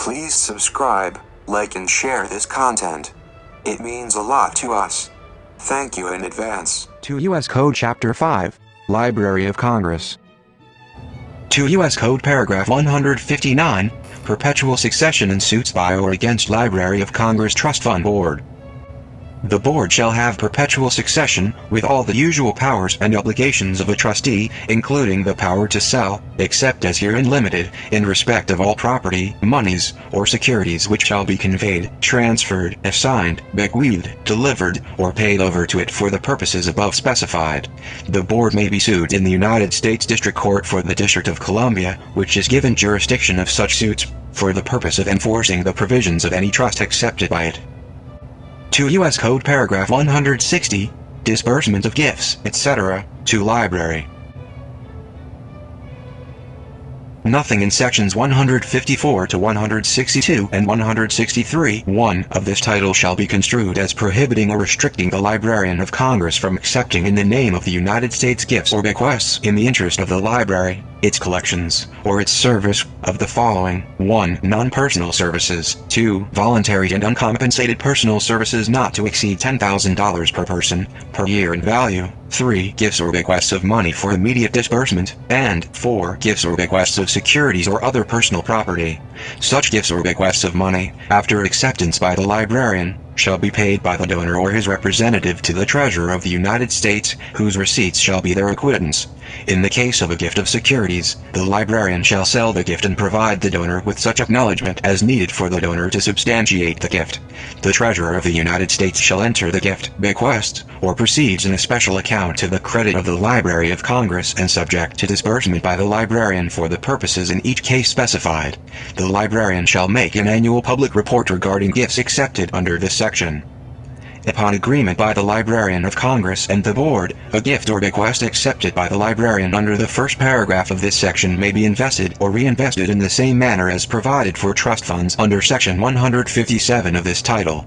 Please subscribe, like and share this content. It means a lot to us. Thank you in advance. To U.S. Code Chapter 5, Library of Congress. To U.S. Code Paragraph 159, Perpetual Succession in Suits by or against Library of Congress Trust Fund Board. The board shall have perpetual succession, with all the usual powers and obligations of a trustee, including the power to sell, except as herein limited, in respect of all property, moneys, or securities which shall be conveyed, transferred, assigned, bequeathed, delivered, or paid over to it for the purposes above specified. The board may be sued in the United States District Court for the District of Columbia, which is given jurisdiction of such suits, for the purpose of enforcing the provisions of any trust accepted by it. To U.S. Code Paragraph 160, Disbursement of Gifts, etc., to Library. Nothing in Sections 154 to 162 and 163(1) of this title shall be construed as prohibiting or restricting the Librarian of Congress from accepting in the name of the United States gifts or bequests in the interest of the library, its collections, or its service, of the following: 1. Non-personal services, 2. Voluntary and uncompensated personal services not to exceed $10,000 per person, per year in value, 3. Gifts or bequests of money for immediate disbursement, and 4. Gifts or bequests of securities or other personal property. Such gifts or bequests of money, after acceptance by the librarian, shall be paid by the donor or his representative to the Treasurer of the United States, whose receipts shall be their acquittance. In the case of a gift of securities, the librarian shall sell the gift and provide the donor with such acknowledgment as needed for the donor to substantiate the gift. The Treasurer of the United States shall enter the gift, bequest, or proceeds in a special account to the credit of the Library of Congress and subject to disbursement by the librarian for the purposes in each case specified. The librarian shall make an annual public report regarding gifts accepted under this section. Upon agreement by the Librarian of Congress and the Board, a gift or bequest accepted by the librarian under the first paragraph of this section may be invested or reinvested in the same manner as provided for trust funds under Section 157 of this title.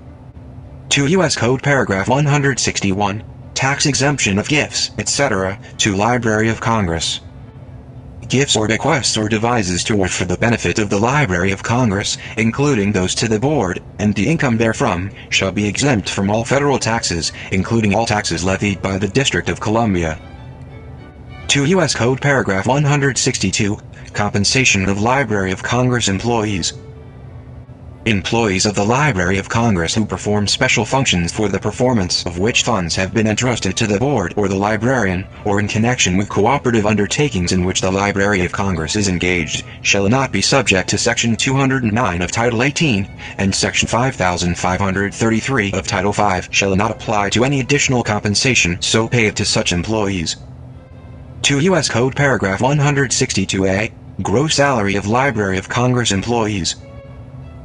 To U.S. Code Paragraph 161, Tax Exemption of Gifts, etc., to Library of Congress. Gifts or bequests or devises to or for the benefit of the Library of Congress, including those to the Board, and the income therefrom, shall be exempt from all federal taxes, including all taxes levied by the District of Columbia. To U.S. Code Paragraph 162, Compensation of Library of Congress Employees. Employees of the Library of Congress who perform special functions for the performance of which funds have been entrusted to the Board or the Librarian, or in connection with cooperative undertakings in which the Library of Congress is engaged, shall not be subject to Section 209 of Title 18, and Section 5533 of Title 5 shall not apply to any additional compensation so paid to such employees. To U.S. Code Paragraph 162A, Gross Salary of Library of Congress Employees.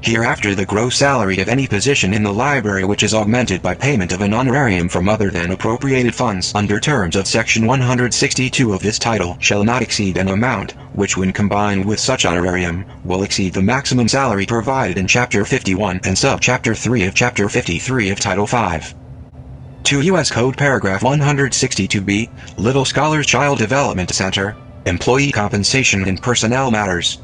Hereafter the gross salary of any position in the library which is augmented by payment of an honorarium from other than appropriated funds under terms of Section 162 of this title shall not exceed an amount, which when combined with such honorarium, will exceed the maximum salary provided in Chapter 51 and Sub-Chapter 3 of Chapter 53 of Title 5. To U.S. Code Paragraph 162b, Little Scholars Child Development Center, Employee Compensation and Personnel Matters.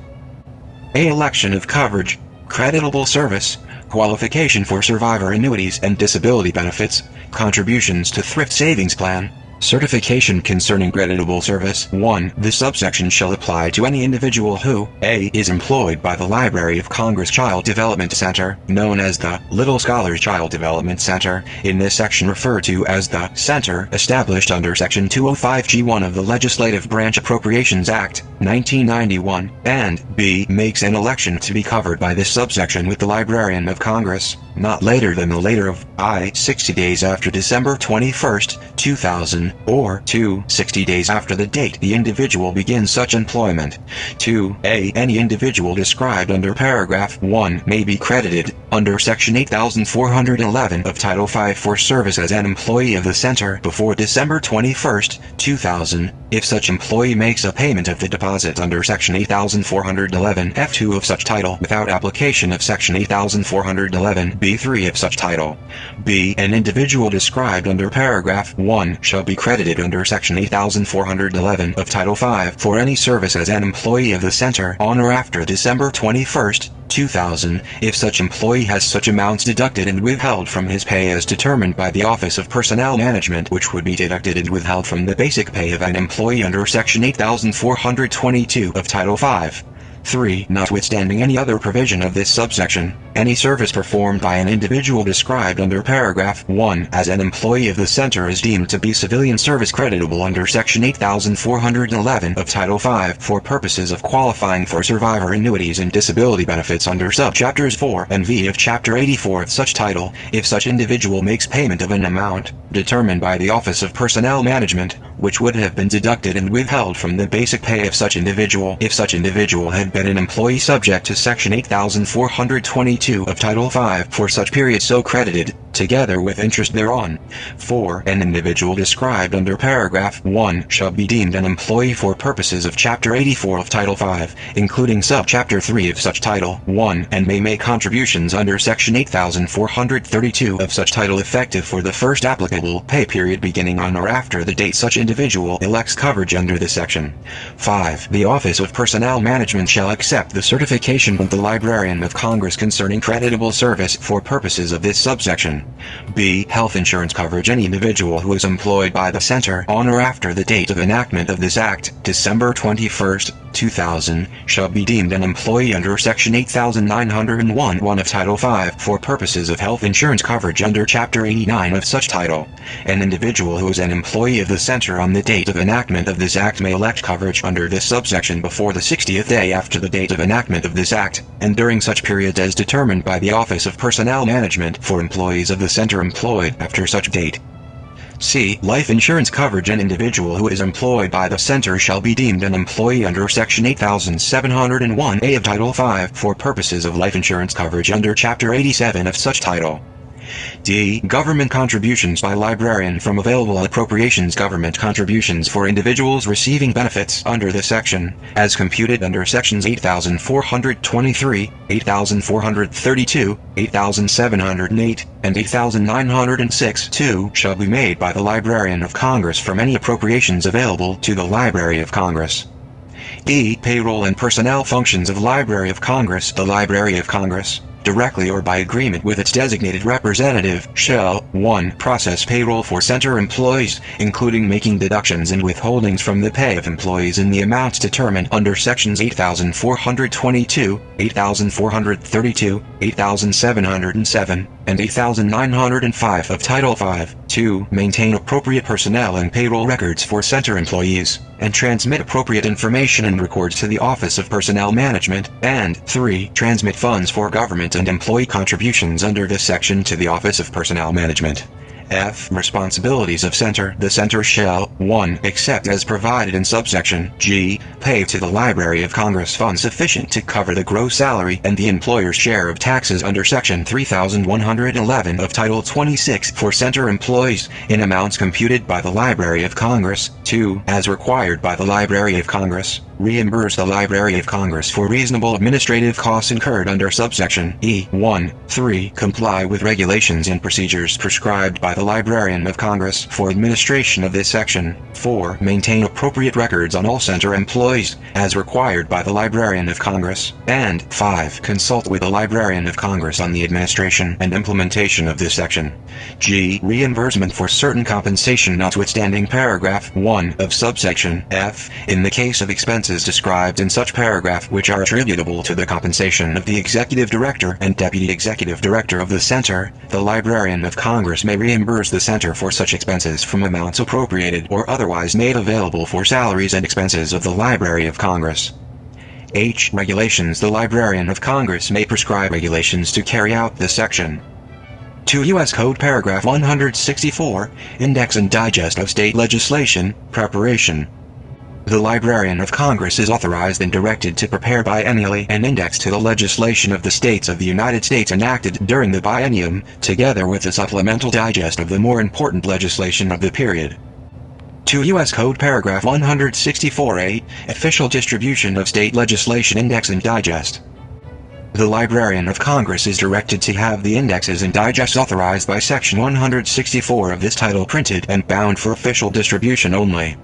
A. Election of coverage, creditable service, qualification for survivor annuities and disability benefits, contributions to thrift savings plan, certification concerning creditable service. 1. This subsection shall apply to any individual who, a. is employed by the Library of Congress Child Development Center, known as the Little Scholars Child Development Center, in this section referred to as the Center, established under Section 205G1 of the Legislative Branch Appropriations Act, 1991, and b. makes an election to be covered by this subsection with the Librarian of Congress, not later than the later of I. 60 days after December 21, 2000, or 2. 60 days after the date the individual begins such employment. 2. A. Any individual described under paragraph 1 may be credited, under Section 8411 of Title 5 for service as an employee of the Center before December 21, 2000, if such employee makes a payment of the deposit under Section 8411 F2 of such title without application of Section 8411 B3 of such title. B. An individual described under paragraph 1 shall be credited under section 8411 of Title 5 for any service as an employee of the center on or after December 21st, 2000, if such employee has such amounts deducted and withheld from his pay as determined by the Office of Personnel Management, which would be deducted and withheld from the basic pay of an employee under section 8422 of Title 5. 3. Notwithstanding any other provision of this subsection, any service performed by an individual described under paragraph 1 as an employee of the center is deemed to be civilian service creditable under section 8411 of Title 5 for purposes of qualifying for survivor annuities and disability benefits under subchapters 4 and V of Chapter 84 of such title, if such individual makes payment of an amount determined by the Office of Personnel Management, which would have been deducted and withheld from the basic pay of such individual if such individual had been an employee subject to section 8422 of Title 5 for such period so credited, together with interest thereon. 4. An individual described under paragraph 1 shall be deemed an employee for purposes of Chapter 84 of Title 5, including subchapter 3 of such Title 1, and may make contributions under section 8432 of such title effective for the first applicable pay period beginning on or after the date such individual elects coverage under this section. 5. The Office of Personnel Management shall accept the certification of the Librarian of Congress concerning creditable service for purposes of this subsection. B. Health insurance coverage. Any individual who is employed by the center on or after the date of enactment of this Act, December 21st, 2000, shall be deemed an employee under section 8901 of Title 5 for purposes of health insurance coverage under Chapter 89 of such title. An individual who is an employee of the center on the date of enactment of this Act may elect coverage under this subsection before the 60th day after the date of enactment of this Act, and during such periods as determined by the Office of Personnel Management for employees of the center employed after such date. C. Life insurance coverage. An individual who is employed by the center shall be deemed an employee under section 8701A of Title 5 for purposes of life insurance coverage under Chapter 87 of such title. D. Government contributions by librarian from available appropriations. Government contributions for individuals receiving benefits under this section, as computed under sections 8423, 8432, 8708, and 8906 too, shall be made by the Librarian of Congress from any appropriations available to the Library of Congress. E. Payroll and personnel functions of Library of Congress. The Library of Congress, directly or by agreement with its designated representative, shall 1. Process payroll for center employees, including making deductions and withholdings from the pay of employees in the amounts determined under sections 8422, 8432, 8707, and 8905 of Title 5. 2. Maintain appropriate personnel and payroll records for center employees, and transmit appropriate information and records to the Office of Personnel Management, and 3. Transmit funds for government and employee contributions under this section to the Office of Personnel Management. F. Responsibilities of center. The center shall 1. Accept as provided in subsection G, pay to the Library of Congress funds sufficient to cover the gross salary and the employer's share of taxes under section 3111 of Title 26 for center employees, in amounts computed by the Library of Congress. 2. As required by the Library of Congress, reimburse the Library of Congress for reasonable administrative costs incurred under subsection E. 1. 3. Comply with regulations and procedures prescribed by the Librarian of Congress for administration of this section. 4. Maintain appropriate records on all center employees, as required by the Librarian of Congress. And 5. Consult with the Librarian of Congress on the administration and implementation of this section. G. Reimbursement for certain compensation notwithstanding paragraph 1 of subsection F, in the case of expenses described in such paragraph which are attributable to the compensation of the Executive Director and Deputy Executive Director of the Center, the Librarian of Congress may reimburse the Center for such expenses from amounts appropriated or otherwise made available for salaries and expenses of the Library of Congress. H. Regulations. The Librarian of Congress may prescribe regulations to carry out this section. 2 U.S. Code Paragraph 164, Index and Digest of State Legislation, Preparation. The Librarian of Congress is authorized and directed to prepare biennially an index to the legislation of the states of the United States enacted during the biennium, together with a supplemental digest of the more important legislation of the period. 2 U.S. Code Paragraph 164A, Official Distribution of State Legislation Index and Digest. The Librarian of Congress is directed to have the indexes and digests authorized by Section 164 of this title printed and bound for official distribution only.